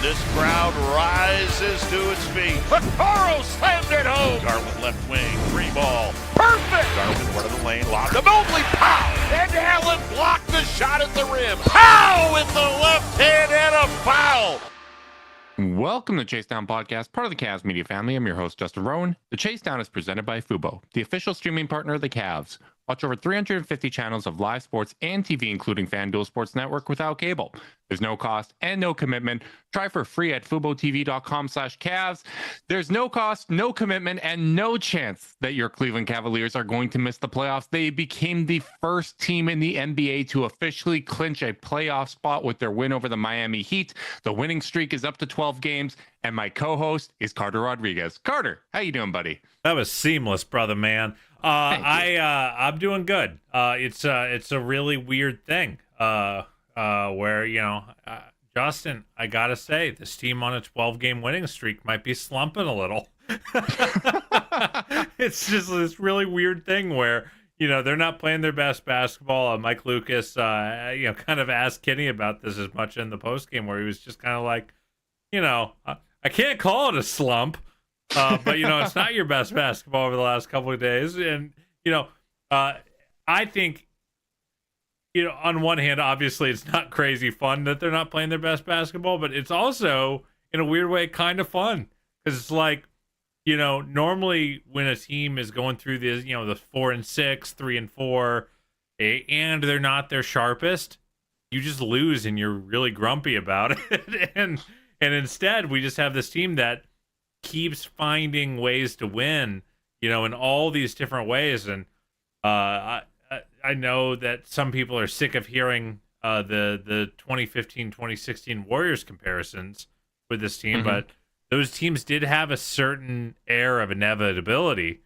This crowd rises to its feet. Vaccaro slammed it home. Garland left wing, free ball. Perfect! Garland one of the lane, locked the Mobley, pow! And Allen blocked the shot at the rim. Pow! With the left hand and a foul. Welcome to Chase Down Podcast, part of the Cavs media family. I'm your host, Justin Rowan. The Chase Down is presented by Fubo, the official streaming partner of the Cavs. Watch over 350 channels of live sports and TV, including FanDuel Sports Network without cable. There's no cost and no commitment. Try for free at FuboTV.com/Cavs. There's no cost, no commitment, and no chance that your Cleveland Cavaliers are going to miss the playoffs. They became the first team in the NBA to officially clinch a playoff spot with their win over the Miami Heat. The winning streak is up to 12 games, and my co-host is Carter Rodriguez. Carter, how you doing, buddy? That was seamless, brother man. I'm doing good. It's a really weird thing. Where Justin, I gotta say, this team on a 12-game winning streak might be slumping a little. It's just this really weird thing where they're not playing their best basketball. Mike Lucas, kind of asked Kenny about this as much in the postgame, where he was just kind of like, I can't call it a slump. But it's not your best basketball over the last couple of days, and I think on one hand, obviously it's not crazy fun that they're not playing their best basketball, but it's also in a weird way kind of fun, because it's like normally when a team is going through this the 4-6, 3-4, and they're not their sharpest, you just lose and you're really grumpy about it, and instead we just have this team that keeps finding ways to win, in all these different ways. And I know that some people are sick of hearing the 2015-2016 Warriors comparisons with this team, but those teams did have a certain air of inevitability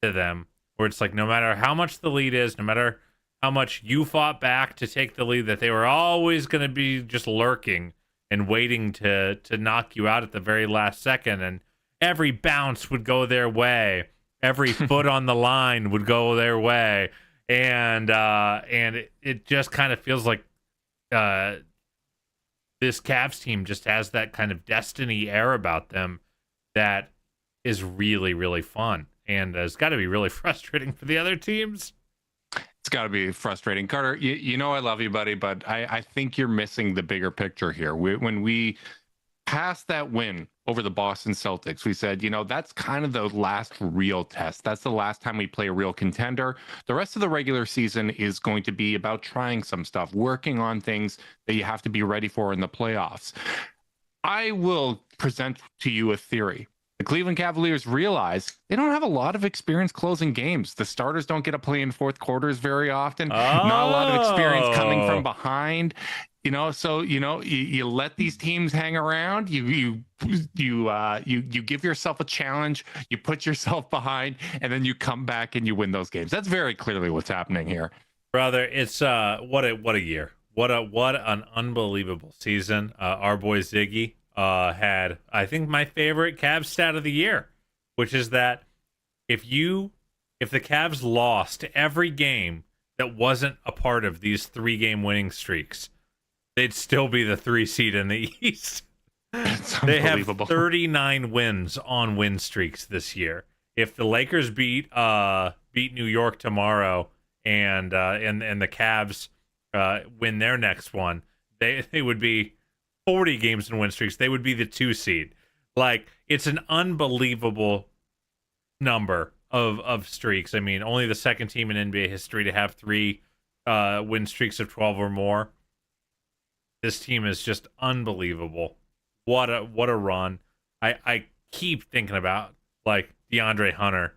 to them, where it's like no matter how much the lead is, no matter how much you fought back to take the lead, that they were always going to be just lurking and waiting to knock you out at the very last second. And every bounce would go their way. Every foot on the line would go their way. And it just kind of feels like this Cavs team just has that kind of destiny air about them that is really, really fun. And it's got to be really frustrating for the other teams. It's got to be frustrating. Carter, I love you, buddy, but I think you're missing the bigger picture here. When we passed that win over the Boston Celtics, we said, that's kind of the last real test. That's the last time we play a real contender. The rest of the regular season is going to be about trying some stuff, working on things that you have to be ready for in the playoffs. I will present to you a theory. The Cleveland Cavaliers realize they don't have a lot of experience closing games. The starters don't get to play in fourth quarters very often. Not a lot of experience coming from behind. So you let these teams hang around. You give yourself a challenge. You put yourself behind, and then you come back and you win those games. That's very clearly what's happening here, brother. It's what a year. What an unbelievable season. Our boy Ziggy had, I think, my favorite Cavs stat of the year, which is that if the Cavs lost every game that wasn't a part of these 3-game winning streaks, they'd still be the 3 seed in the East. They have 39 wins on win streaks this year. If the Lakers beat New York tomorrow and the Cavs win their next one, they would be 40 games in win streaks. They would be the 2 seed. Like, it's an unbelievable number of streaks. I mean, only the second team in NBA history to have 3 win streaks of 12 or more. This team is just unbelievable. What a run. I keep thinking about like DeAndre Hunter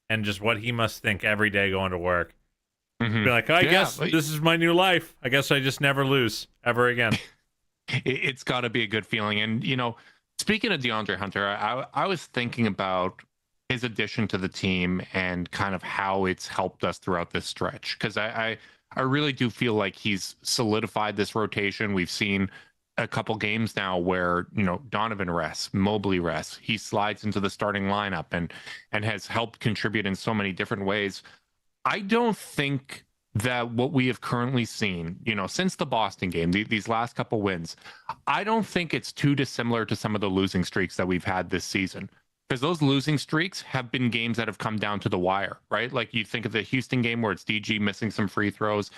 and just what he must think every day going to work. Be like, I guess this is my new life. I guess I just never lose ever again. It's got to be a good feeling. And, speaking of DeAndre Hunter, I was thinking about his addition to the team and kind of how it's helped us throughout this stretch. Because I really do feel like he's solidified this rotation. We've seen a couple games now where, Donovan rests, Mobley rests. He slides into the starting lineup and has helped contribute in so many different ways. I don't think that what we have currently seen, since the Boston game, these last couple wins, I don't think it's too dissimilar to some of the losing streaks that we've had this season. Because those losing streaks have been games that have come down to the wire, right? Like you think of the Houston game where it's DG missing some free throws,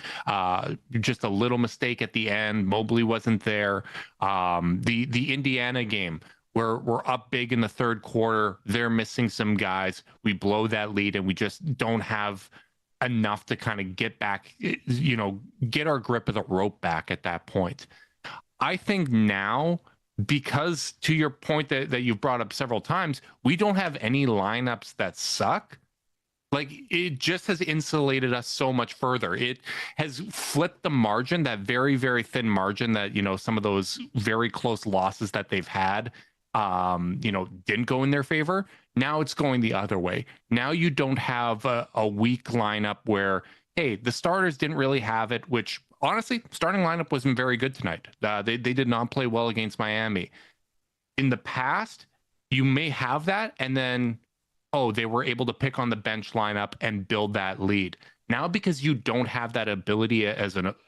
just a little mistake at the end. Mobley wasn't there. The Indiana game where we're up big in the third quarter, they're missing some guys. We blow that lead and we just don't have enough to kind of get back, get our grip of the rope back at that point. I think now, because to your point that you've brought up several times, we don't have any lineups that suck. Like, it just has insulated us so much further. It has flipped the margin, that very, very thin margin that, some of those very close losses that they've had, didn't go in their favor. Now it's going the other way. Now you don't have a weak lineup where, hey, the starters didn't really have it, which honestly, starting lineup wasn't very good tonight. They did not play well against Miami. In the past, you may have that, and then, they were able to pick on the bench lineup and build that lead. Now, because you don't have that ability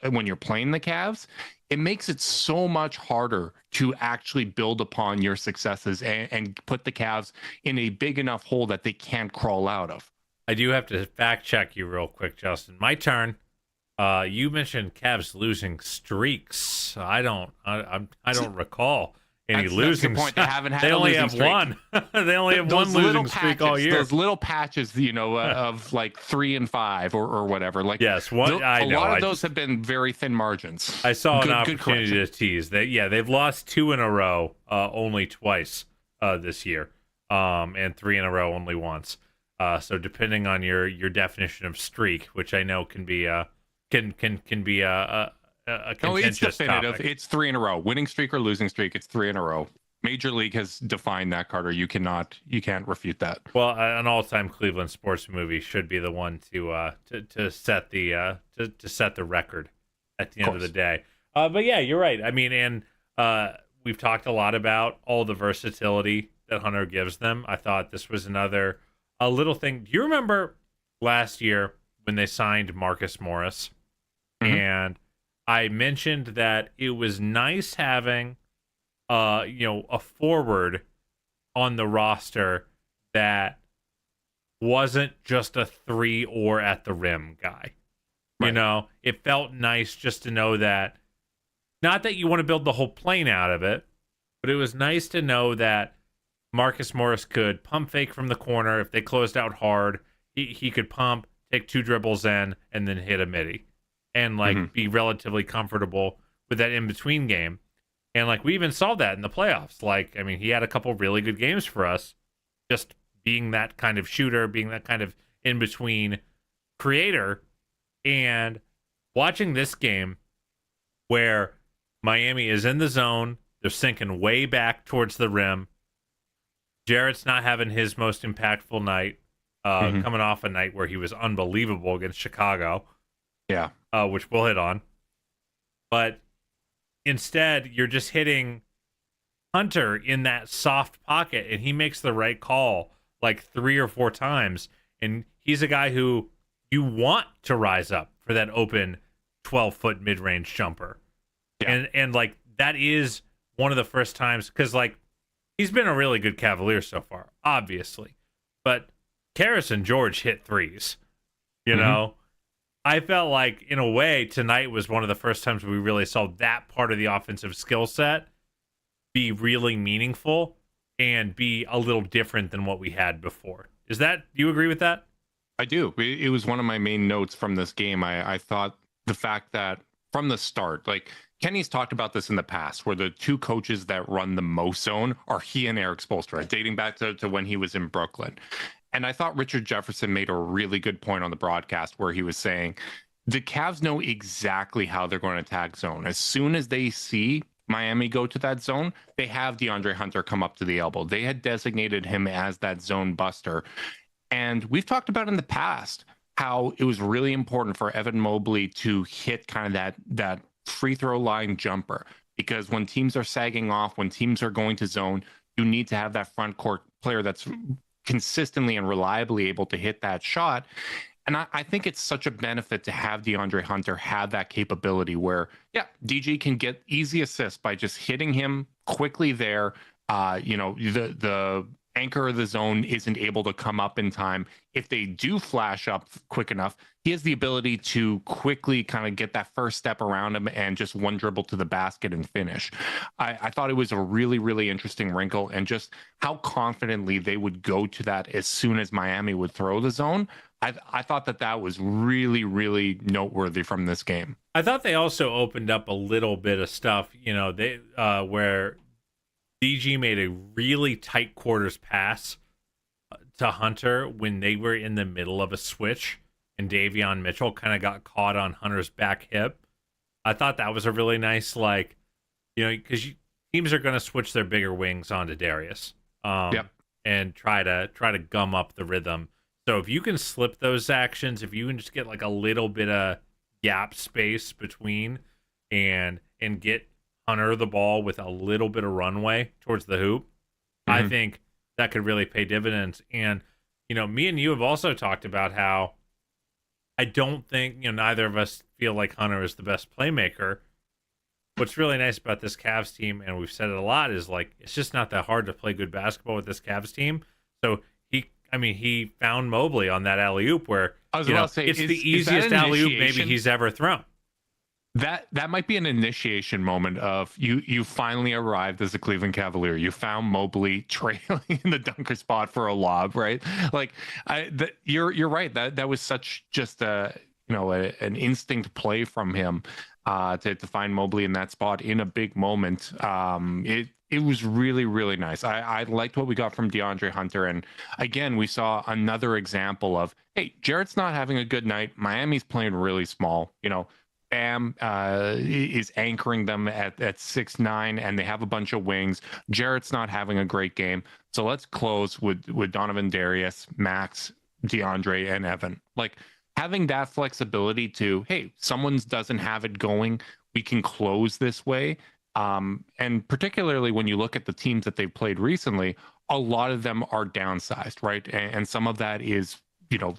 when you're playing the Cavs, it makes it so much harder to actually build upon your successes and put the Cavs in a big enough hole that they can't crawl out of. I do have to fact check you real quick, Justin. My turn. You mentioned Cavs losing streaks. I don't recall any losing. That's the point. They haven't had. They only have streak. One. They only have one losing streak all year. Those little patches, of like 3 and 5 or whatever. Like, yes, one. A lot of those have been very thin margins. I saw an opportunity to tease. They've lost 2 in a row, only twice this year, and 3 in a row only once. So depending on your definition of streak, which I know can be can be a contentious it's definitive. topic. It's 3 in a row. Winning streak or losing streak, it's 3 in a row. Major League has defined that, Carter. You can't refute that. Well, an all-time Cleveland sports movie should be the one to set the to set the record at the end of the day. But yeah, you're right. I mean, and we've talked a lot about all the versatility that Hunter gives them. I thought this was a little thing. Do you remember last year when they signed Marcus Morris? Mm-hmm. And I mentioned that it was nice having a forward on the roster that wasn't just a 3 or at the rim guy. Right. It felt nice just to know that, not that you want to build the whole plane out of it, but it was nice to know that Marcus Morris could pump fake from the corner. If they closed out hard, he could pump, take 2 dribbles in, and then hit a midi. And be relatively comfortable with that in-between game. And we even saw that in the playoffs. He had a couple really good games for us, just being that kind of shooter, being that kind of in-between creator. And watching this game where Miami is in the zone, they're sinking way back towards the rim. Jarrett's not having his most impactful night, coming off a night where he was unbelievable against Chicago. Yeah. Which we'll hit on. But instead, you're just hitting Hunter in that soft pocket, and he makes the right call 3 or 4 times. And he's a guy who you want to rise up for that open 12-foot mid-range jumper. Yeah. And that is one of the first times, because he's been a really good Cavalier so far, obviously. But Karras and George hit threes, you know? I felt like, in a way, tonight was one of the first times we really saw that part of the offensive skill set be really meaningful and be a little different than what we had before. Do you agree with that? I do. It was one of my main notes from this game. I thought the fact that from the start, Kenny's talked about this in the past, where the 2 coaches that run the most zone are he and Eric Spoelstra, dating back to when he was in Brooklyn. And I thought Richard Jefferson made a really good point on the broadcast where he was saying the Cavs know exactly how they're going to attack zone. As soon as they see Miami go to that zone, they have DeAndre Hunter come up to the elbow. They had designated him as that zone buster. And we've talked about in the past how it was really important for Evan Mobley to hit kind of that free throw line jumper, because when teams are sagging off, when teams are going to zone, you need to have that front court player that's consistently and reliably able to hit that shot. And I think it's such a benefit to have DeAndre Hunter have that capability where, yeah, DG can get easy assists by just hitting him quickly there. The anchor of the zone isn't able to come up in time. If they do flash up quick enough, he has the ability to quickly kind of get that first step around him and just one dribble to the basket and finish. I thought it was a really, really interesting wrinkle, and just how confidently they would go to that as soon as Miami would throw the zone. I thought that was really, really noteworthy from this game. I thought they also opened up a little bit of stuff, they where DG made a really tight quarters pass to Hunter when they were in the middle of a switch, and Davion Mitchell kind of got caught on Hunter's back hip. I thought that was a really nice, because teams are going to switch their bigger wings onto Darius, and try to gum up the rhythm. So if you can slip those actions, if you can just get like a little bit of gap space between, and get Hunter the ball with a little bit of runway towards the hoop, I think that could really pay dividends. And, me and you have also talked about how I don't think, neither of us feel like Hunter is the best playmaker. What's really nice about this Cavs team, and we've said it a lot, is it's just not that hard to play good basketball with this Cavs team. So he found Mobley on that alley-oop where, I was about to say, it's the easiest alley-oop maybe he's ever thrown. That might be an initiation moment of you finally arrived as a Cleveland Cavalier. You found Mobley trailing in the dunker spot for a lob, right? You're right. That was such just an instinct play from him to find Mobley in that spot in a big moment. It was really, really nice. I liked what we got from DeAndre Hunter. And again, we saw another example of, hey, Jarrett's not having a good night. Miami's playing really small. Bam is anchoring them at 6'9", and they have a bunch of wings. Jarrett's not having a great game. So let's close with Donovan, Darius, Max, DeAndre, and Evan. Having that flexibility to, hey, someone doesn't have it going, we can close this way. And particularly when you look at the teams that they've played recently, a lot of them are downsized, right? And some of that is,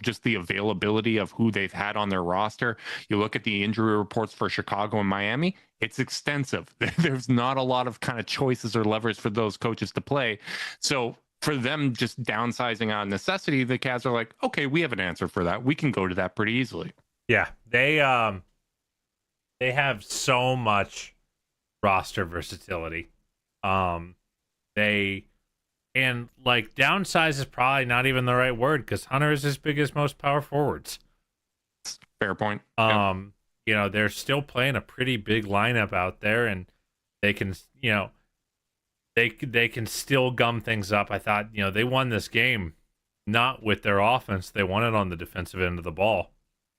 just the availability of who they've had on their roster. You look at the injury reports for Chicago and Miami, it's extensive. There's not a lot of kind of choices or levers for those coaches to play. So for them just downsizing out of necessity, the Cavs are like, okay, we have an answer for that. We can go to that pretty easily. Yeah, they have so much roster versatility. Downsize is probably not even the right word, because Hunter is as big as most power forwards. Fair point. They're still playing a pretty big lineup out there, and they can, they can still gum things up. I thought, they won this game not with their offense. They won it on the defensive end of the ball.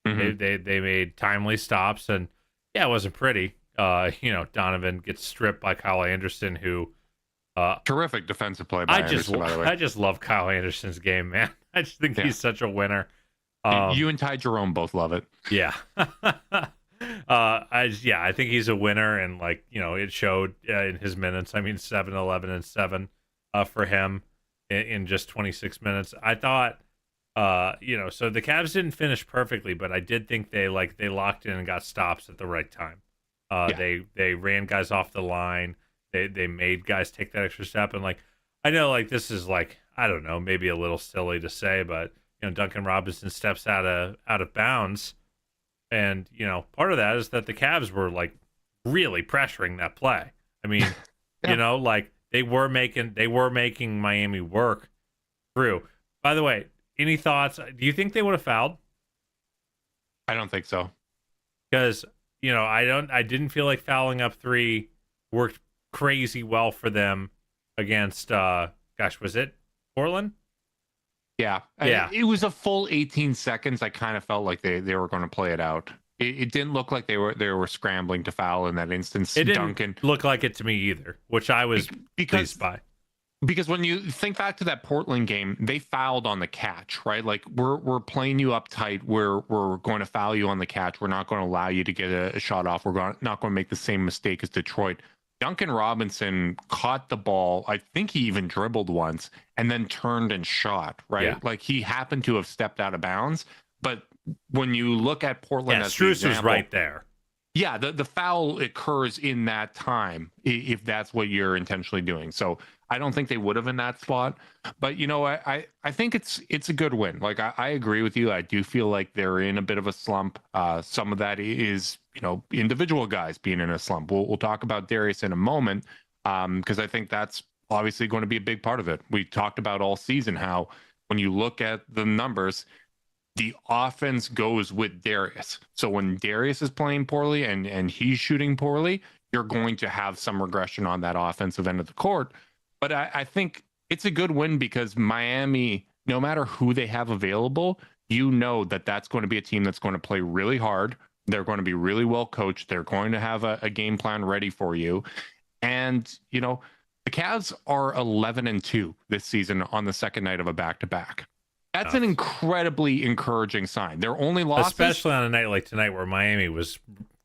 They made timely stops, and yeah, it wasn't pretty. Donovan gets stripped by Kyle Anderson, who terrific defensive play by Anderson, by the way. I just love Kyle Anderson's game, man. I just think he's such a winner. You and Ty Jerome both love it. Yeah. I think he's a winner, and it showed in his minutes. I mean, 7, 11, and 7 for him in just 26 minutes. I thought, so the Cavs didn't finish perfectly, but I did think they locked in and got stops at the right time. They ran guys off the line. They made guys take that extra step, and I know this is I don't know, maybe a little silly to say, but Duncan Robinson steps out of bounds, and part of that is that the Cavs were really pressuring that play. I mean, they were making Miami work through. By the way, any thoughts? Do you think they would have fouled? I don't think so, because I didn't feel like fouling up 3 worked crazy well for them against was it Portland? Yeah. It was a full 18 seconds. I kind of felt like they were going to play it out. It didn't look like they were scrambling to foul in that instance. It didn't look like it to me either, which I was pleased by. Because when you think back to that Portland game, they fouled on the catch, right? We're playing you up tight. We're going to foul you on the catch. We're not going to allow you to get a shot off. We're not going to make the same mistake as Detroit. Duncan Robinson caught the ball. I think he even dribbled once and then turned and shot, right? Yeah. He happened to have stepped out of bounds, but when you look at Portland, Yeah, as the Strus example, was right there. Yeah, the foul occurs in that time if that's what you're intentionally doing. So I don't think they would have in that spot. But I think it's a good win. Like I agree with you. I do feel like they're in a bit of a slump. Some of that is individual guys being in a slump. We'll talk about Darius in a moment because I think that's obviously going to be a big part of it. We talked about all season how when you look at the numbers, the offense goes with Darius. So when Darius is playing poorly and he's shooting poorly, you're going to have some regression on that offensive end of the court. But I think it's a good win because Miami, no matter who they have available, that's going to be a team that's going to play really hard. They're going to be really well coached. They're going to have a game plan ready for you. And, the Cavs are 11-2 this season on the second night of a back-to-back. That's an incredibly encouraging sign. Their only losses, especially on a night like tonight where Miami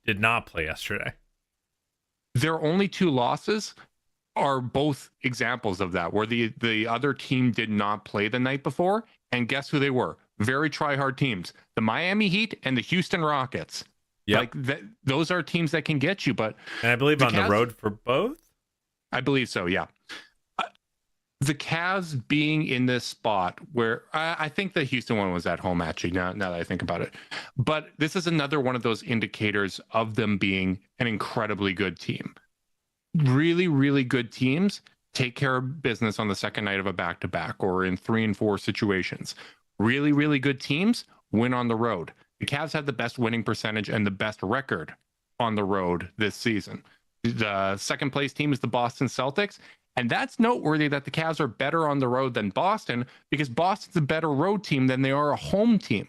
did not play yesterday. Their only 2 losses are both examples of that, where the other team did not play the night before. And guess who they were? Very try-hard teams. The Miami Heat and the Houston Rockets. Yep. Like those are teams that can get you. But I believe on the road for both? I believe so, yeah. The Cavs being in this spot where I think the Houston one was at home, actually, now that I think about it. But this is another one of those indicators of them being an incredibly good team. Really, really good teams take care of business on the second night of a back-to-back or in 3 and 4 situations. Really, really good teams win on the road. The Cavs had the best winning percentage and the best record on the road this season. The second place team is the Boston Celtics. And that's noteworthy that the Cavs are better on the road than Boston because Boston's a better road team than they are a home team.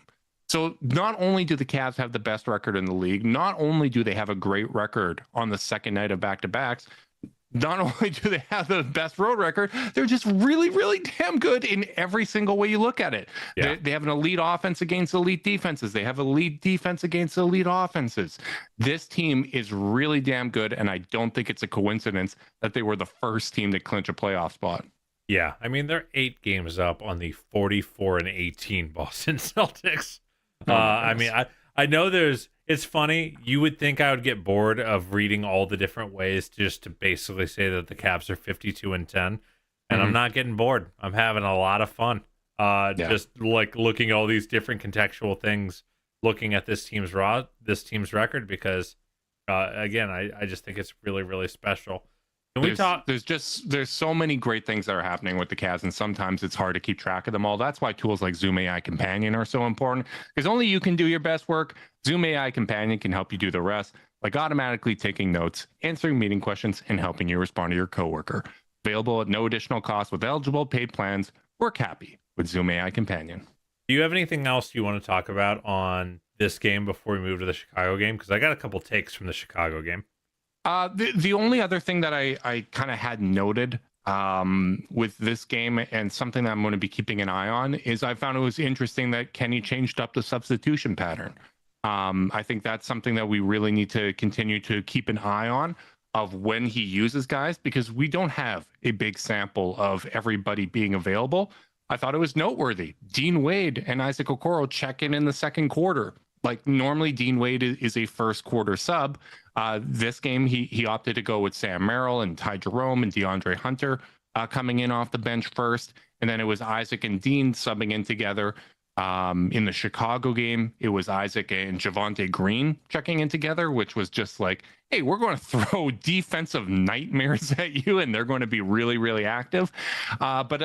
So not only do the Cavs have the best record in the league, not only do they have a great record on the second night of back-to-backs, not only do they have the best road record, they're just really, really damn good in every single way you look at it. Yeah. They have an elite offense against elite defenses. They have elite defense against elite offenses. This team is really damn good, and I don't think it's a coincidence that they were the first team to clinch a playoff spot. Yeah, I mean, they're 8 games up on the 44-18 Boston Celtics. I mean, I know it's funny. You would think I would get bored of reading all the different ways just to basically say that the Cavs are 52-10, and I'm not getting bored. I'm having a lot of fun. Just like looking at all these different contextual things, looking at this team's record because, again, I just think it's really, really special. There's so many great things that are happening with the Cavs, and sometimes it's hard to keep track of them all. That's why tools like Zoom AI Companion are so important, because only you can do your best work. Zoom AI Companion can help you do the rest, like automatically taking notes, answering meeting questions, and helping you respond to your coworker. Available at no additional cost with eligible paid plans. Work happy with Zoom AI Companion. Do you have anything else you want to talk about on this game before we move to the Chicago game? Because I got a couple takes from the Chicago game. The only other thing that I kind of had noted with this game, and something that I'm going to be keeping an eye on, is I found it was interesting that Kenny changed up the substitution pattern. I think that's something that we really need to continue to keep an eye on of when he uses guys, because we don't have a big sample of everybody being available. I thought it was noteworthy. Dean Wade and Isaac Okoro check in the second quarter. Like normally Dean Wade is a first quarter sub. This game, he opted to go with Sam Merrill and Ty Jerome and DeAndre Hunter coming in off the bench first. And then it was Isaac and Dean subbing in together. In the Chicago game, it was Isaac and Javonte Green checking in together, which was just like, hey, we're going to throw defensive nightmares at you, and they're going to be really, really active. But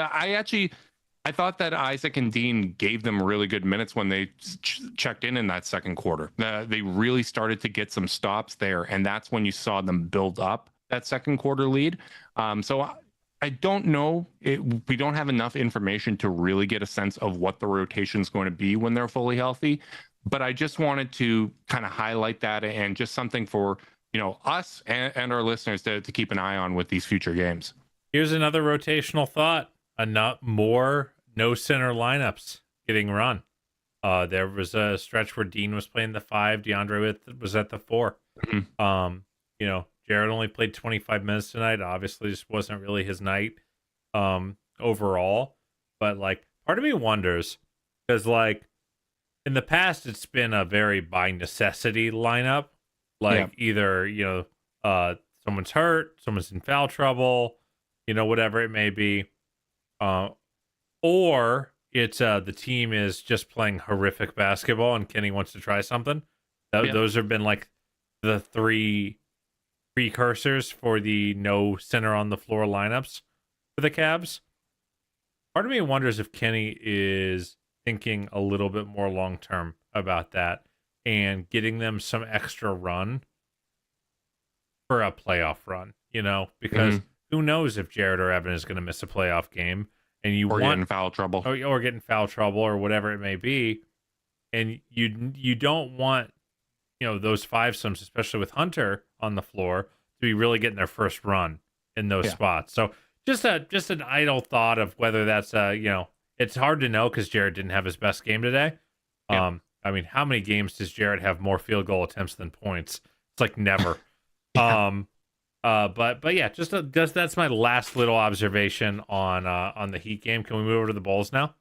I thought that Isaac and Dean gave them really good minutes when they checked in that second quarter. They really started to get some stops there, and that's when you saw them build up that second quarter lead. So I don't know. We don't have enough information to really get a sense of what the rotation is going to be when they're fully healthy. But I just wanted to kind of highlight that, and just something for us and our listeners to keep an eye on with these future games. Here's another rotational thought. More no center lineups getting run. There was a stretch where Dean was playing the 5, DeAndre was at the 4. Mm-hmm. Jarrett only played 25 minutes tonight. Obviously, just wasn't really his night overall. But part of me wonders, because in the past, it's been a very by necessity lineup. Like either, someone's hurt, someone's in foul trouble, whatever it may be. Or it's the team is just playing horrific basketball and Kenny wants to try something. Those have been like the three precursors for the no center on the floor lineups for the Cavs. Part of me wonders if Kenny is thinking a little bit more long term about that and getting them some extra run for a playoff run, because who knows if Jarrett or Evan is going to miss a playoff game and get in foul trouble or get in foul trouble or whatever it may be. And you don't want, those fivesomes, especially with Hunter on the floor, to be really getting their first run in those spots. So just an idle thought of whether that's it's hard to know because Jarrett didn't have his best game today. I mean, how many games does Jarrett have more field goal attempts than points? It's like never. But yeah, just that's my last little observation on the Heat game. Can we move over to the Bulls now?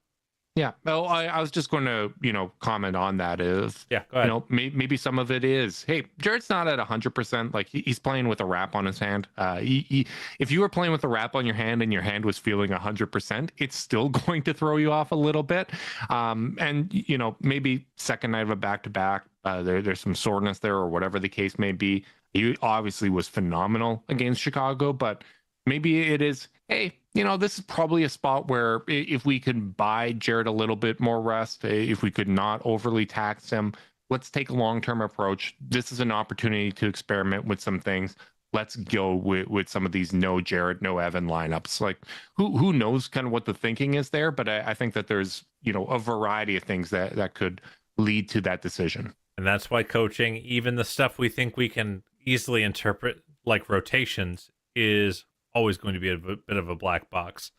Yeah. Well, I was just going to, comment on that. Go ahead. Maybe some of it is, hey, Jarrett's not at 100%. Like he's playing with a wrap on his hand. If you were playing with a wrap on your hand and your hand was feeling 100%, it's still going to throw you off a little bit. And maybe second night of a back-to-back, there's some soreness there or whatever the case may be. He obviously was phenomenal against Chicago, but maybe it is, hey, this is probably a spot where if we could buy Jarrett a little bit more rest, if we could not overly tax him, let's take a long-term approach. This is an opportunity to experiment with some things. Let's go with some of these no Jarrett, no Evan lineups. Like who knows kind of what the thinking is there, but I think that there's, a variety of things that could lead to that decision. And that's why coaching, even the stuff we think we can easily interpret like rotations, is always going to be a bit of a black box.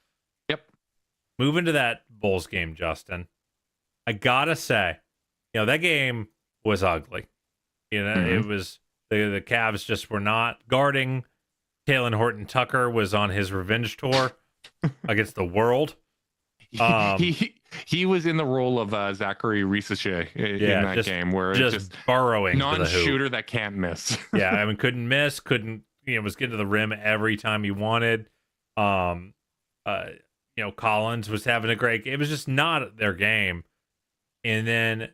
Yep. Moving to that Bulls game, Justin, I gotta say, that game was ugly. It was the Cavs just were not guarding. Talen Horton-Tucker was on his revenge tour against the world. He was in the role of Zachary Risache in that game, where just burrowing non-shooter that can't miss. Yeah, I mean, couldn't miss, was getting to the rim every time he wanted. Collins was having a great game. It was just not their game. And then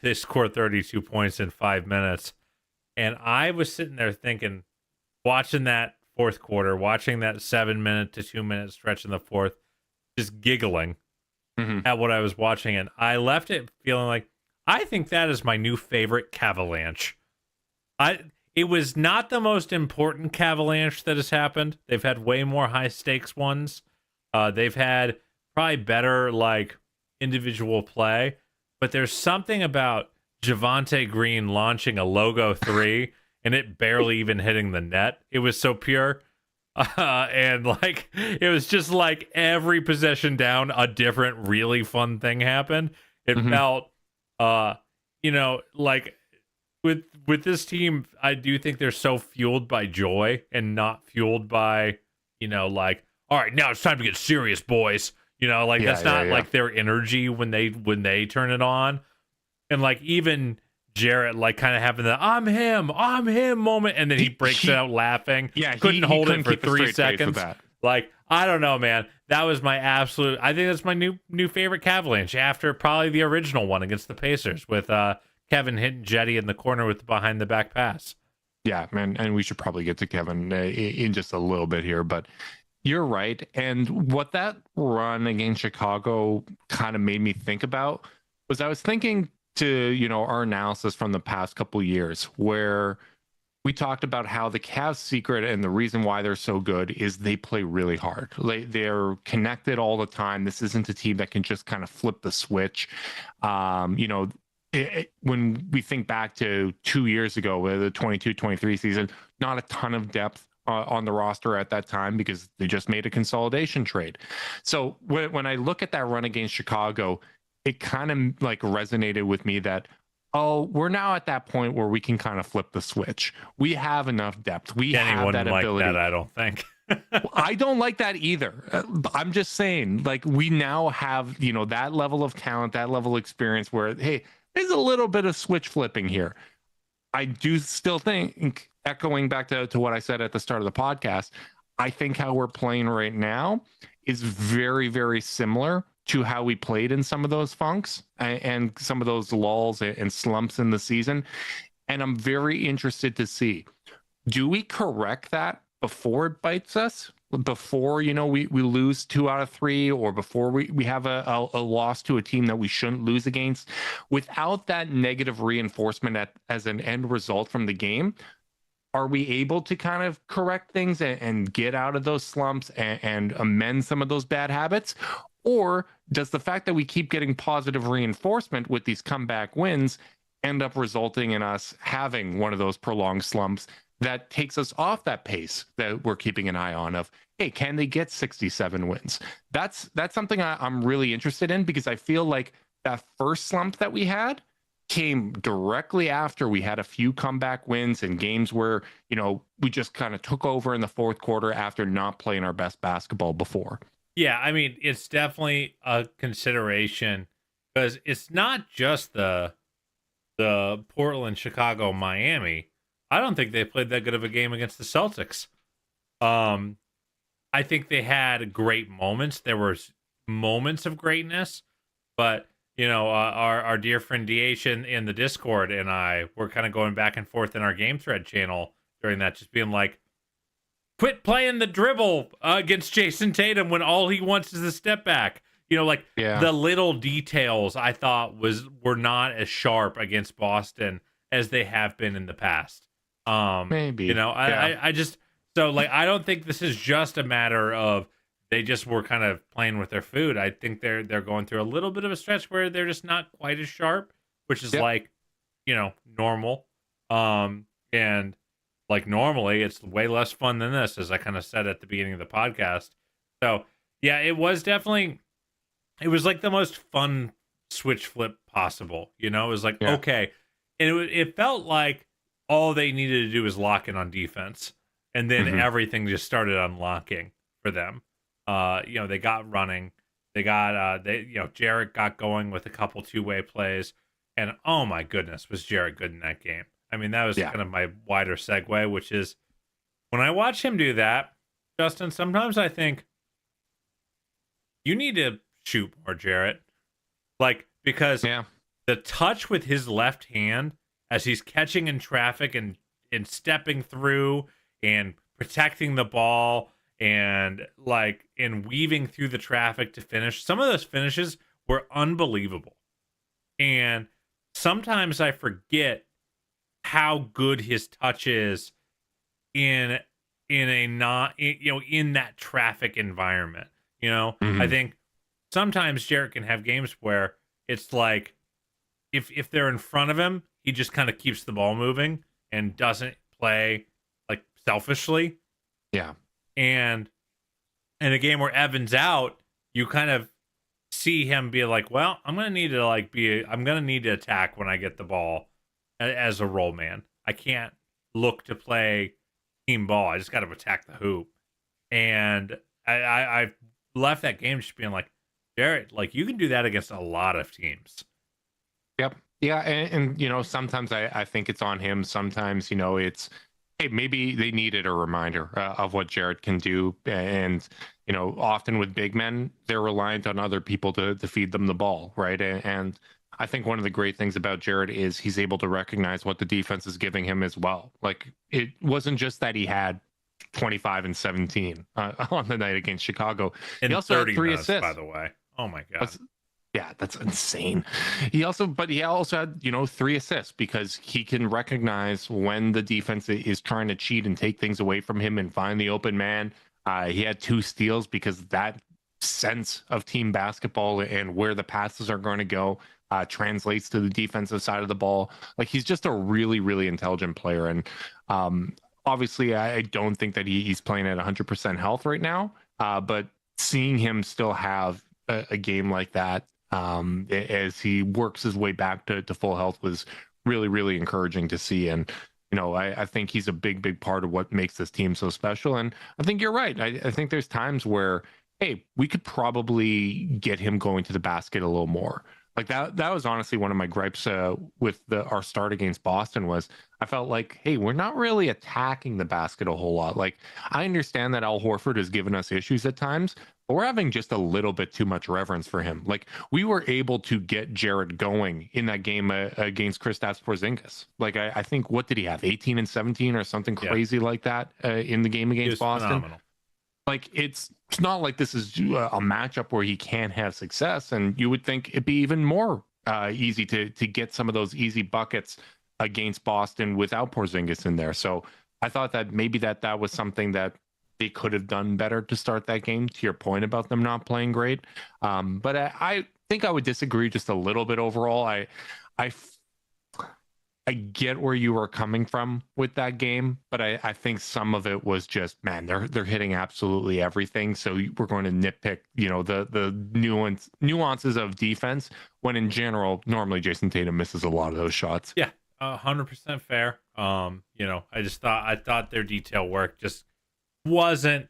they scored 32 points in 5 minutes. And I was sitting there thinking, watching that fourth quarter, watching that 7 minute to 2 minute stretch in the fourth, just giggling at what I was watching. And I left it feeling like, I think that is my new favorite Cavalanche. It was not the most important Cavalanche that has happened. They've had way more high stakes ones. They've had probably better individual play, but there's something about Javonte Green launching a logo 3 and it barely even hitting the net. It was so pure. And it was just like every possession down, a different really fun thing happened. It felt, with this team, I do think they're so fueled by joy and not fueled by, all right, now it's time to get serious, boys. That's not their energy when they turn it on. And even Jarrett kind of having the I'm him moment, and then he breaks out laughing. Yeah, couldn't hold it for 3 seconds. I don't know, man. That was my absolute. I think that's my new favorite Cavalanche after probably the original one against the Pacers with Kevin hitting Jetty in the corner with the behind the back pass. Yeah, man, and we should probably get to Kevin in just a little bit here, but you're right. And what that run against Chicago kind of made me think about was I was thinking to, our analysis from the past couple years where we talked about how the Cavs' secret and the reason why they're so good is they play really hard. They're connected all the time. This isn't a team that can just kind of flip the switch. When we think back to 2 years ago, the 22-23 season, not a ton of depth on the roster at that time because they just made a consolidation trade. So when I look at that run against Chicago, it kind of resonated with me that, we're now at that point where we can kind of flip the switch. We have enough depth. We have that ability. Like that, I don't think. I don't like that either. I'm just saying, we now have, that level of talent, that level of experience where, hey, is a little bit of switch flipping here. I do still think, echoing back to what I said at the start of the podcast, I think how we're playing right now is very, very similar to how we played in some of those funks and some of those lulls and slumps in the season. And I'm very interested to see, do we correct that before it bites us? Before, we lose 2 out of 3, or before we have a loss to a team that we shouldn't lose against, without that negative reinforcement as an end result from the game? Are we able to kind of correct things and get out of those slumps and amend some of those bad habits? Or does the fact that we keep getting positive reinforcement with these comeback wins end up resulting in us having one of those prolonged slumps that takes us off that pace that we're keeping an eye on of, hey, can they get 67 wins? That's something I'm really interested in, because I feel like that first slump that we had came directly after we had a few comeback wins and games where, we just kind of took over in the fourth quarter after not playing our best basketball before. Yeah, I mean, it's definitely a consideration, because it's not just the Portland, Chicago, Miami. I don't think they played that good of a game against the Celtics. I think they had great moments. There were moments of greatness, but our dear friend Diation in the Discord and I were kind of going back and forth in our game thread channel during that, just being like, quit playing the dribble against Jason Tatum when all he wants is a step back. The little details I thought were not as sharp against Boston as they have been in the past. Maybe. I just, so I don't think this is just a matter of they just were kind of playing with their food. I think they're going through a little bit of a stretch where they're just not quite as sharp, which is normal. And normally it's way less fun than this, as I kind of said at the beginning of the podcast. So yeah, it was the most fun switch flip possible. It was okay. And it felt like all they needed to do was lock in on defense, and then everything just started unlocking for them. They got running. They got Jarrett got going with a couple two-way plays, and oh my goodness, was Jarrett good in that game. I mean, that was kind of my wider segue, which is when I watch him do that, Justin, sometimes I think you need to shoot more, Jarrett. Because the touch with his left hand as he's catching in traffic and stepping through and protecting the ball and weaving through the traffic to finish. Some of those finishes were unbelievable. And sometimes I forget how good his touch is in that traffic environment. I think sometimes Jarrett can have games where it's like if they're in front of him, he just kind of keeps the ball moving and doesn't play selfishly. Yeah. And in a game where Evan's out, you kind of see him be like, well, I'm going to need to attack when I get the ball as a roll man. I can't look to play team ball. I just got to attack the hoop. And I left that game just being like, Jarrett, you can do that against a lot of teams. Yep. Yeah. And sometimes I think it's on him. Sometimes, it's, hey, maybe they needed a reminder of what Jarrett can do. And, often with big men, they're reliant on other people to feed them the ball, right? And I think one of the great things about Jarrett is he's able to recognize what the defense is giving him as well. It wasn't just that he had 25 and 17 on the night against Chicago. And he also had 3 minutes, assists. by the way. Oh my God. That's insane. He also had, 3 assists, because he can recognize when the defense is trying to cheat and take things away from him and find the open man. He had 2 steals, because that sense of team basketball and where the passes are going to go translates to the defensive side of the ball. He's just a really, really intelligent player. And obviously, I don't think that he's playing at 100% health right now. But seeing him still have a game like that, as he works his way back to full health, was really, really encouraging to see. And, I think he's a big part of what makes this team so special. And I think you're right. I think there's times where, hey, we could probably get him going to the basket a little more. Like that was honestly one of my gripes with our start against Boston was I felt like, hey, we're not really attacking the basket a whole lot. Like I understand that Al Horford has given us issues at times, but we're having just a little bit too much reverence for him. Like we were able to get Jarrett going in that game against Kristaps Porzingis. Like I think what did he have, 18 and 17 or something crazy like that in the game against Boston? Phenomenal. Like it's not like this is a matchup where he can't have success, and you would think it'd be even more easy to get some of those easy buckets against Boston without Porzingis in there. So I thought that maybe that was something that they could have done better to start that game. To your point about them not playing great, but I think I would disagree just a little bit overall. I get where you were coming from with that game, but I think some of it was just, man, they're hitting absolutely everything. So we're going to nitpick, the nuances of defense when in general, normally Jason Tatum misses a lot of those shots. Yeah, 100% fair. I thought their detail work just wasn't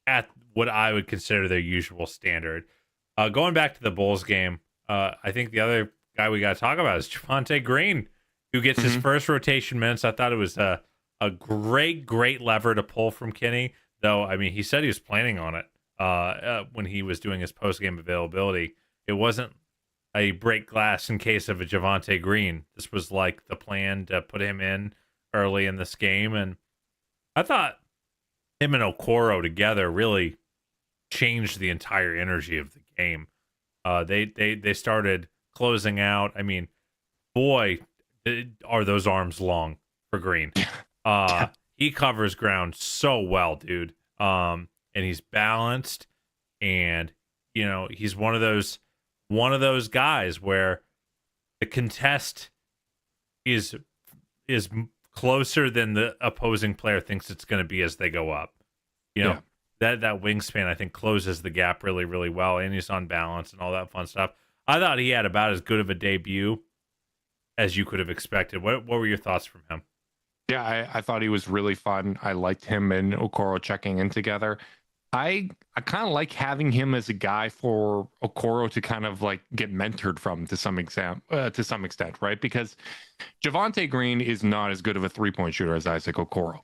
at what I would consider their usual standard. Going back to the Bulls game, I think the other guy we got to talk about is Javonte Green, who gets his first rotation minutes. I thought it was a great lever to pull from Kenny, though. I mean, he said he was planning on it when he was doing his post-game availability. It wasn't a break glass in case of a Javonte Green. This was like the plan to put him in early in this game, and I thought him and Okoro together really changed the entire energy of the game. They started closing out. I mean, boy, are those arms long for Green. He covers ground so well, dude. And he's balanced, and he's one of those guys where the contest is closer than the opposing player thinks it's going to be as they go up. That wingspan, I think, closes the gap really, really well, and he's on balance and all that fun stuff. I thought he had about as good of a debut as you could have expected. What were your thoughts from him? Yeah, I thought he was really fun. I liked him and Okoro checking in together. I kind of like having him as a guy for Okoro to kind of like get mentored from to some extent, right? Because Javonte Green is not as good of a 3-point shooter as Isaac Okoro,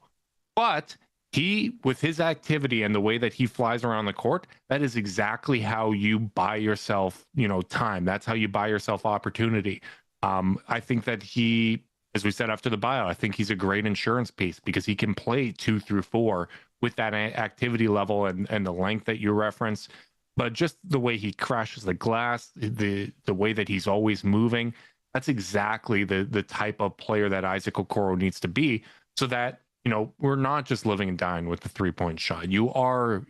but he, with his activity and the way that he flies around the court, that is exactly how you buy yourself, time. That's how you buy yourself opportunity. I think that he, as we said after the buyout, I think he's a great insurance piece because he can play 2 through 4 with that activity level and the length that you reference. But just the way he crashes the glass, the way that he's always moving, that's exactly the type of player that Isaac Okoro needs to be, so that we're not just living and dying with the 3-point shot. You are,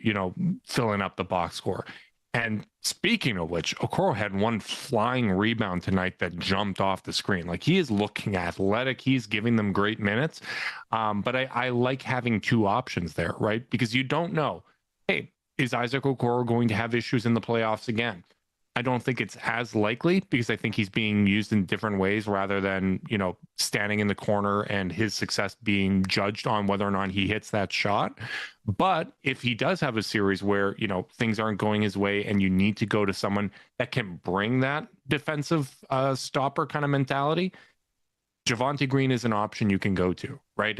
filling up the box score. And speaking of which, Okoro had one flying rebound tonight that jumped off the screen. Like, he is looking athletic. He's giving them great minutes. But I like having two options there, right? Because you don't know, hey, is Isaac Okoro going to have issues in the playoffs again? I don't think it's as likely, because I think he's being used in different ways rather than, standing in the corner and his success being judged on whether or not he hits that shot. But if he does have a series where, things aren't going his way and you need to go to someone that can bring that defensive stopper kind of mentality, Javonte Green is an option you can go to, right?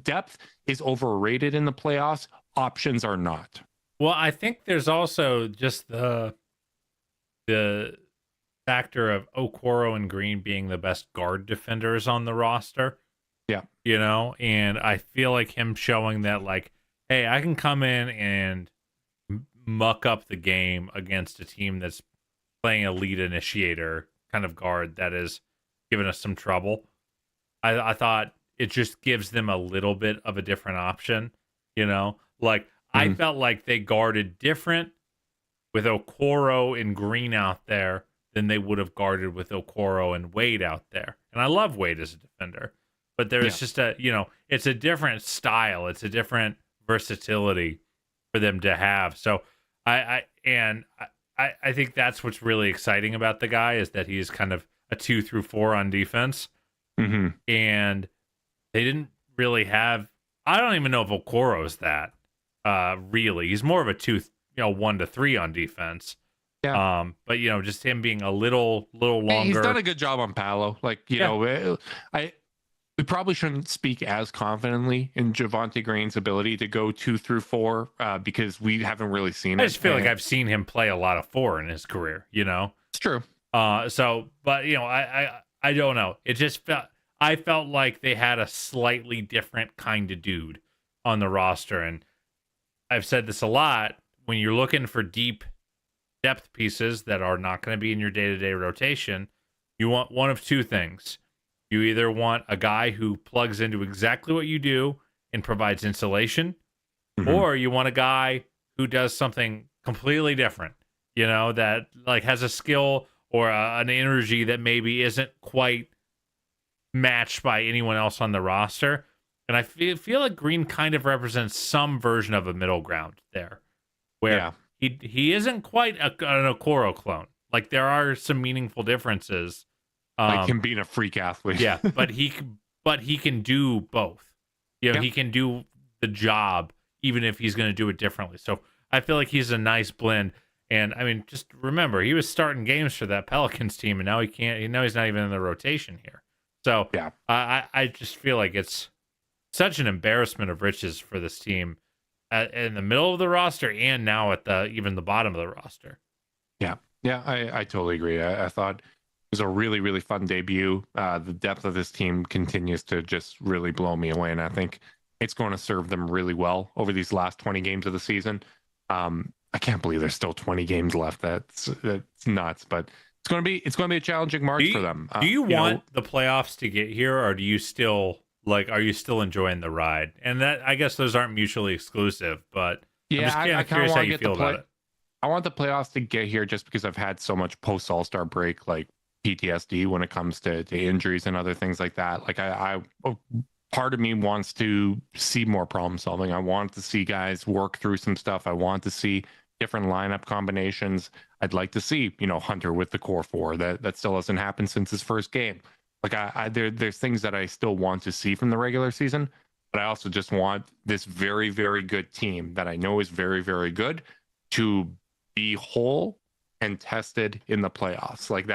Depth is overrated in the playoffs. Options are not. Well, I think there's also just the factor of Okoro and Green being the best guard defenders on the roster. Yeah. And I feel like him showing that, like, hey, I can come in and muck up the game against a team that's playing a lead initiator kind of guard that is giving us some trouble. I thought it just gives them a little bit of a different option, I felt like they guarded different with Okoro and Green out there than they would have guarded with Okoro and Wade out there. And I love Wade as a defender, but there's just it's a different style. It's a different versatility for them to have. So I think that's what's really exciting about the guy, is that he is kind of a 2 through 4 on defense. Mm-hmm. And they didn't really have, I don't even know if Okoro's that really. He's more of a 1 to 3 on defense. Yeah. But just him being a little longer. Hey, he's done a good job on Paolo. Like, we probably shouldn't speak as confidently in Javonte Green's ability to go 2 through 4 because we haven't really seen it. I just feel like I've seen him play a lot of 4 in his career. It's true. But I don't know. It just I felt like they had a slightly different kind of dude on the roster, and I've said this a lot. When you're looking for deep depth pieces that are not going to be in your day-to-day rotation, you want one of two things. You either want a guy who plugs into exactly what you do and provides insulation, or you want a guy who does something completely different, that like has a skill or an energy that maybe isn't quite matched by anyone else on the roster. And I feel like Green kind of represents some version of a middle ground there, where he isn't quite an Okoro clone. Like, there are some meaningful differences. Like him being a freak athlete. Yeah, but he can do both. He can do the job even if he's going to do it differently. So I feel like he's a nice blend. And I mean, just remember, he was starting games for that Pelicans team, and now he can't. Now he's not even in the rotation here. So I just feel like it's such an embarrassment of riches for this team in the middle of the roster and now at even the bottom of the roster. Yeah, I totally agree. I thought it was a really, really fun debut. The depth of this team continues to just really blow me away, and I think it's going to serve them really well over these last 20 games of the season. I can't believe there's still 20 games left. That's nuts, but it's going to be a challenging march for them. Do you want the playoffs to get here, or do you still are you still enjoying the ride? And that, I guess those aren't mutually exclusive, but I'm curious how you feel about it. I want the playoffs to get here just because I've had so much post All-Star break, like PTSD when it comes to injuries and other things like that. Like part of me wants to see more problem solving. I want to see guys work through some stuff. I want to see different lineup combinations. I'd like to see, Hunter with the core 4. That still hasn't happened since his first game. Like there's things that I still want to see from the regular season, but I also just want this very, very good team that I know is very, very good to be whole and tested in the playoffs. Like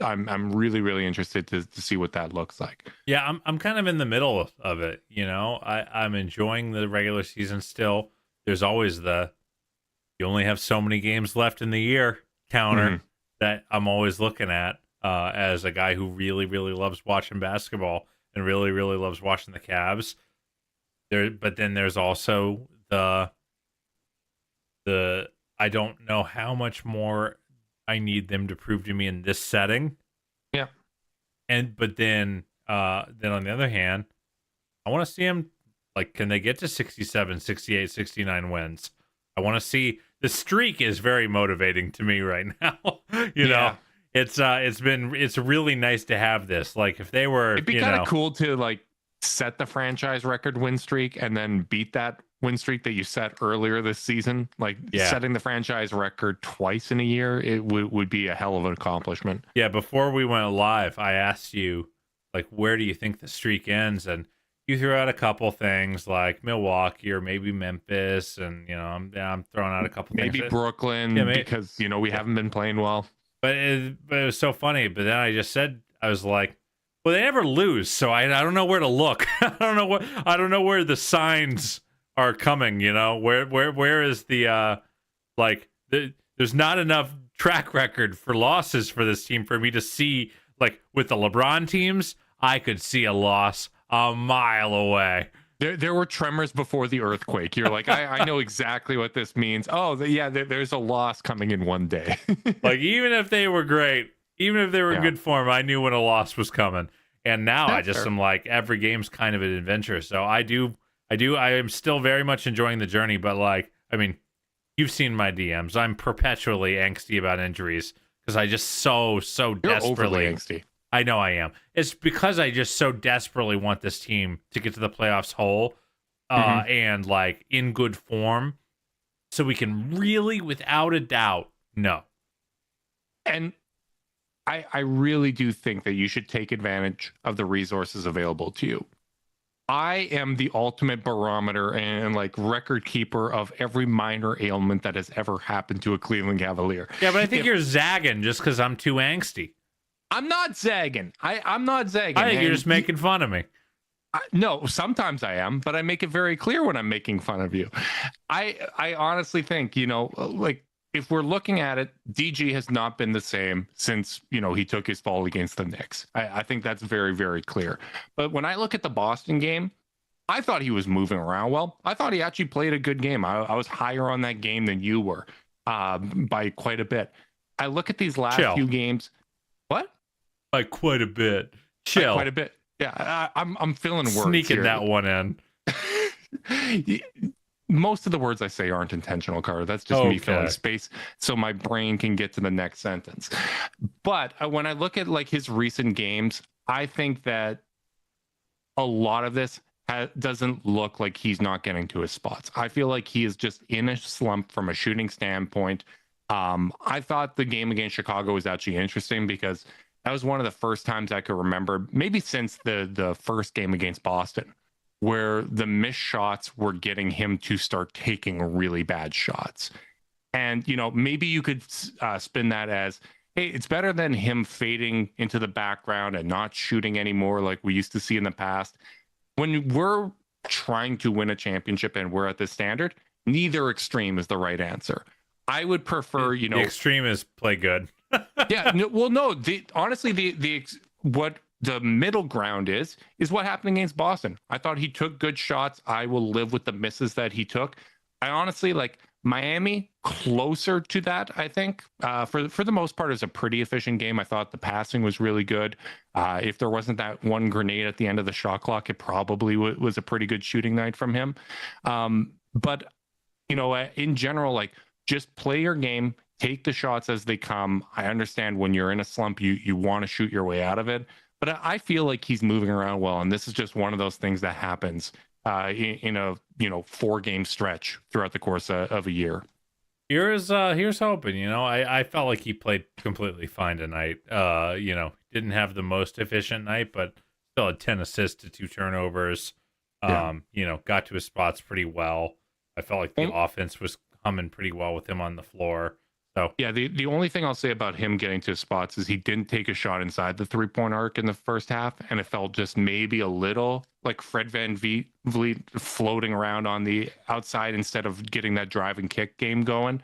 I'm really, really interested to see what that looks like. Yeah, I'm kind of in the middle of it. I'm enjoying the regular season still. There's always you only have so many games left in the year counter that I'm always looking at as a guy who really, really loves watching basketball and really, really loves watching the Cavs. But then there's also the I don't know how much more I need them to prove to me in this setting. Yeah. But then on the other hand, I want to see them, like, can they get to 67, 68, 69 wins? I want to see. The streak is very motivating to me right now. you know, it's really nice to have this. Like, if they were, it'd be kind of cool to like set the franchise record win streak and then beat that win streak that you set earlier this season. Like setting the franchise record twice in a year, it would be a hell of an accomplishment. Yeah, before we went live, I asked you, like, where do you think the streak ends? And you threw out a couple things like Milwaukee or maybe Memphis, and I'm throwing out a couple things. Maybe Brooklyn, because we haven't been playing well. But it was so funny. But then I just said, I was like, well, they never lose, so I don't know where to look. I don't know where the signs are coming. Where is the there's not enough track record for losses for this team for me to see. Like, with the LeBron teams, I could see a loss a mile away. There were tremors before the earthquake. You're like, I know exactly what this means. Oh, there's a loss coming in one day. Like, even if they were great, even if they were in good form, I knew when a loss was coming. And now am like, every game's kind of an adventure. So I am still very much enjoying the journey. But, like, I mean, you've seen my DMs. I'm perpetually angsty about injuries because I just so You're desperately angsty. I know I am. It's because I just so desperately want this team to get to the playoffs whole and, like, in good form, so we can really, without a doubt, know. And I really do think that you should take advantage of the resources available to you. I am the ultimate barometer and like record keeper of every minor ailment that has ever happened to a Cleveland Cavalier. Yeah, but I think you're zagging just because I'm too angsty. I'm not zagging. I'm not zagging. I think you're just making fun of me. No, sometimes I am, but I make it very clear when I'm making fun of you. I honestly think, like if we're looking at it, DG has not been the same since, he took his fall against the Knicks. I think that's very, very clear. But when I look at the Boston game, I thought he was moving around well. I thought he actually played a good game. I was higher on that game than you were by quite a bit. I look at these last few games. What? By quite a bit. Chill. By quite a bit. Yeah, I'm feeling words sneaking here. That one in. Most of the words I say aren't intentional, Carter. That's just me filling space so my brain can get to the next sentence. But when I look at like his recent games, I think that a lot of this doesn't look like he's not getting to his spots. I feel like he is just in a slump from a shooting standpoint. I thought the game against Chicago was actually interesting because that was one of the first times I could remember, maybe since the first game against Boston, where the missed shots were getting him to start taking really bad shots. And, maybe you could spin that as, hey, it's better than him fading into the background and not shooting anymore like we used to see in the past. When we're trying to win a championship and we're at this standard, neither extreme is the right answer. I would prefer, The extreme is play good. Yeah, no. Honestly, what the middle ground is what happened against Boston. I thought he took good shots. I will live with the misses that he took. I honestly like Miami closer to that. I think for the most part, is a pretty efficient game. I thought the passing was really good. If there wasn't that one grenade at the end of the shot clock, it probably was a pretty good shooting night from him. But in general, like just play your game. Take the shots as they come. I understand when you're in a slump, you want to shoot your way out of it. But I feel like he's moving around well, and this is just one of those things that happens in a 4-game stretch throughout the course of a year. Here's hoping. I felt like he played completely fine tonight. Didn't have the most efficient night, but still had 10 assists to 2 turnovers. Got to his spots pretty well. I felt like the offense was humming pretty well with him on the floor. So yeah, the only thing I'll say about him getting to his spots is he didn't take a shot inside the 3-point arc in the first half, and it felt just maybe a little like Fred VanVleet floating around on the outside instead of getting that drive and kick game going.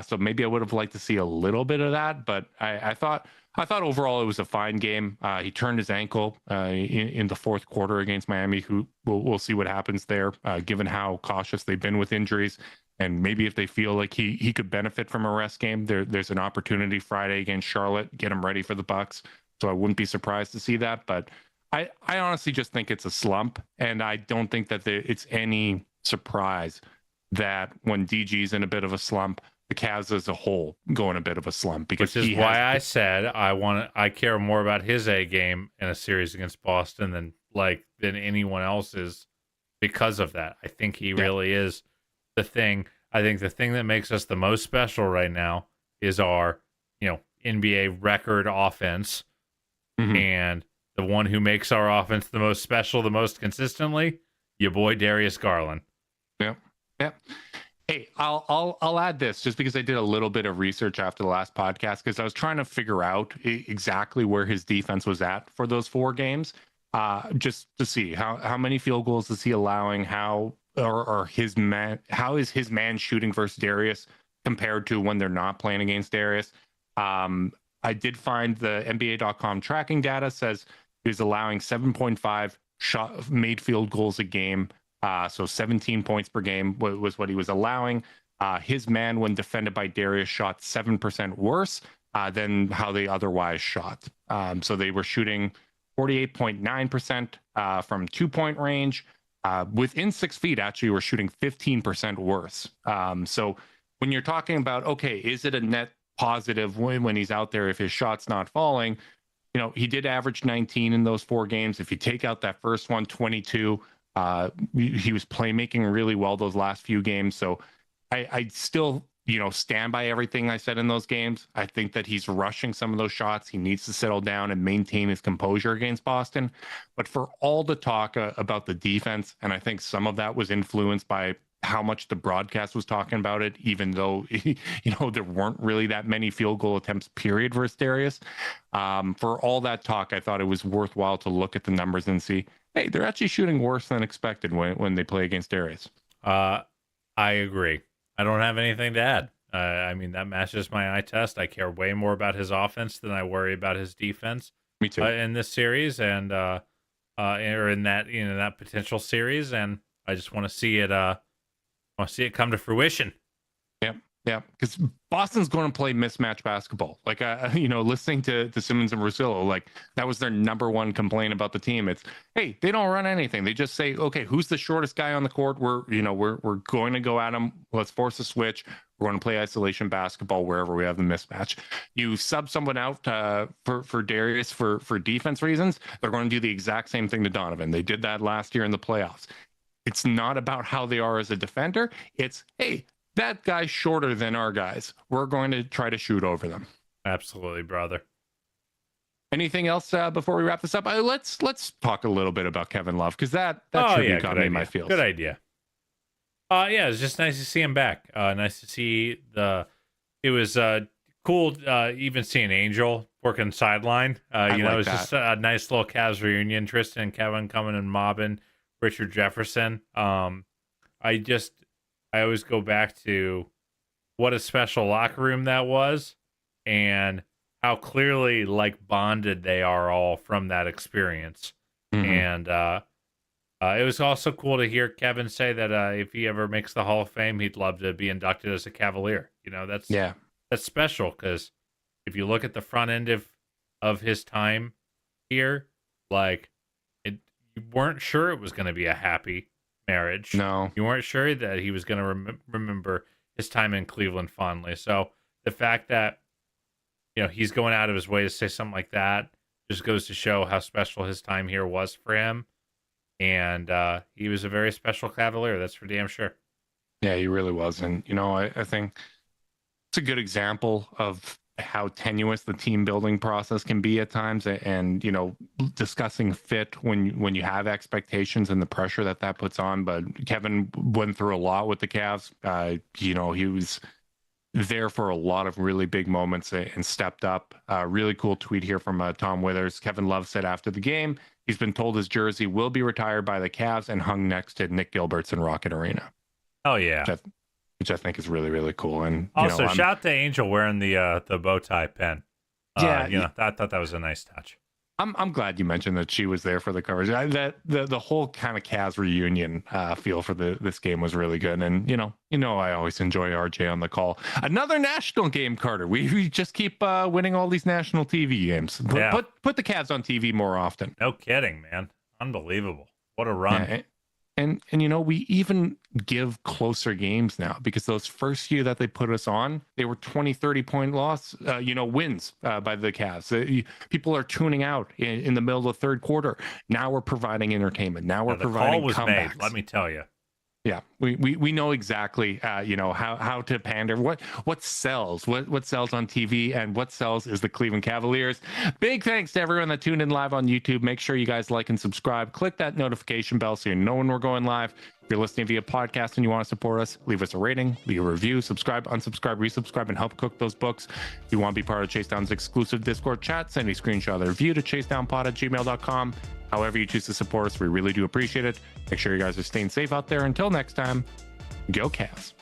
So maybe I would have liked to see a little bit of that, but I thought overall it was a fine game. He turned his ankle in the fourth quarter against Miami, who we'll see what happens there, given how cautious they've been with injuries. And maybe if they feel like he could benefit from a rest game, there's an opportunity Friday against Charlotte, get him ready for the Bucks. So I wouldn't be surprised to see that. But I honestly just think it's a slump. And I don't think that it's any surprise that when DG's in a bit of a slump, the Cavs as a whole go in a bit of a slump. Because which is why I said I care more about his A game in a series against Boston than anyone else's because of that. I think he really is the thing. I think the thing that makes us the most special right now is our, NBA record offense. Mm-hmm. And the one who makes our offense the most special, the most consistently, your boy Darius Garland. Yeah. Hey, I'll add this just because I did a little bit of research after the last podcast because I was trying to figure out exactly where his defense was at for those 4 games, just to see how many field goals is he allowing, how is his man shooting versus Darius compared to when they're not playing against Darius. I did find the NBA.com tracking data says he's allowing 7.5 made field goals a game. So 17 points per game was what he was allowing. His man, when defended by Darius, shot 7% worse than how they otherwise shot. So they were shooting 48.9% from 2-point range. Within 6 feet, actually, we're shooting 15% worse. So when you're talking about, okay, is it a net positive when he's out there if his shot's not falling? He did average 19 in those 4 games. If you take out that first one, 22, he was playmaking really well those last few games. So I still stand by everything I said in those games. I think that he's rushing some of those shots. He needs to settle down and maintain his composure against Boston. But for all the talk about the defense, and I think some of that was influenced by how much the broadcast was talking about it, even though, there weren't really that many field goal attempts, period, versus Darius. For all that talk, I thought it was worthwhile to look at the numbers and see, hey, they're actually shooting worse than expected when they play against Darius. I agree. I don't have anything to add. That matches my eye test. I care way more about his offense than I worry about his defense. Me too. In this series and or in that potential series, and I just want to see it. Come to fruition. Yeah, because Boston's going to play mismatch basketball. Like, listening to Simmons and Russillo, like that was their number one complaint about the team. It's, hey, they don't run anything. They just say, okay, who's the shortest guy on the court? We're going to go at him. Let's force a switch. We're going to play isolation basketball wherever we have the mismatch. You sub someone out for Darius for defense reasons, they're going to do the exact same thing to Donovan. They did that last year in the playoffs. It's not about how they are as a defender. It's, hey, that guy's shorter than our guys. We're going to try to shoot over them. Absolutely, brother. Anything else before we wrap this up? Let's talk a little bit about Kevin Love, because that tribute got me in my feels. Good idea. It's just nice to see him back. Nice to see it was cool even seeing Angel working sideline. It was just a nice little Cavs reunion. Tristan and Kevin coming and mobbing Richard Jefferson. I always go back to what a special locker room that was and how clearly bonded they are all from that experience. Mm-hmm. And it was also cool to hear Kevin say that if he ever makes the Hall of Fame, he'd love to be inducted as a Cavalier. That's special, because if you look at the front end of his time here, you weren't sure it was going to be a happy marriage. No. You weren't sure that he was going to remember his time in Cleveland fondly. So the fact that, he's going out of his way to say something like that just goes to show how special his time here was for him. And he was a very special Cavalier. That's for damn sure. Yeah, he really was. And, I think it's a good example of how tenuous the team building process can be at times, and discussing fit when you have expectations and the pressure that puts on. But Kevin went through a lot with the Cavs. He was there for a lot of really big moments and stepped up. Really cool tweet here from Tom Withers. Kevin Love said after the game, he's been told his jersey will be retired by the Cavs and hung next to Nick Gilbert's in Rocket Arena. Oh yeah. Which I think is really, really cool. And also, shout out to Angel wearing the bow tie pen. I thought that was a nice touch. I'm glad you mentioned that she was there for the coverage. The whole kind of Cavs reunion feel for this game was really good. And I always enjoy RJ on the call. Another national game, Carter. We just keep winning all these national TV games. Put the Cavs on TV more often. No kidding, man. Unbelievable. What a run. Yeah, and we even give closer games now, because those first few that they put us on, they were 20-30 point loss wins by the Cavs. People are tuning out in the middle of the third quarter. Now we're providing entertainment. Now we're providing comebacks. The call was made, let me tell you. Yeah, we know exactly how to pander, what sells, what sells on TV, and what sells is the Cleveland Cavaliers. Big thanks to everyone that tuned in live on YouTube. Make sure you guys like and subscribe. Click that notification bell so you know when we're going live. If you're listening via podcast and you want to support us, leave us a rating, leave a review, subscribe, unsubscribe, resubscribe, and help cook those books. If you want to be part of Chase Down's exclusive Discord chat, send a screenshot of the review to chasedownpod@gmail.com. However you choose to support us, we really do appreciate it. Make sure you guys are staying safe out there. Until next time, go Cavs.